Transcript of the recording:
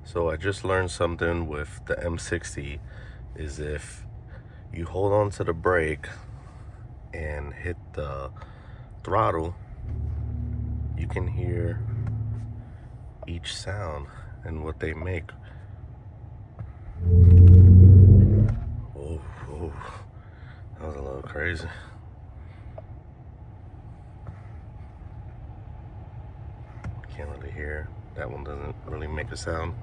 So I just learned something with the M60 is if you hold on to the brake and hit the throttle, you can hear each sound and what they make. Oh, that was a little crazy. Can't really hear. That one doesn't really make a sound.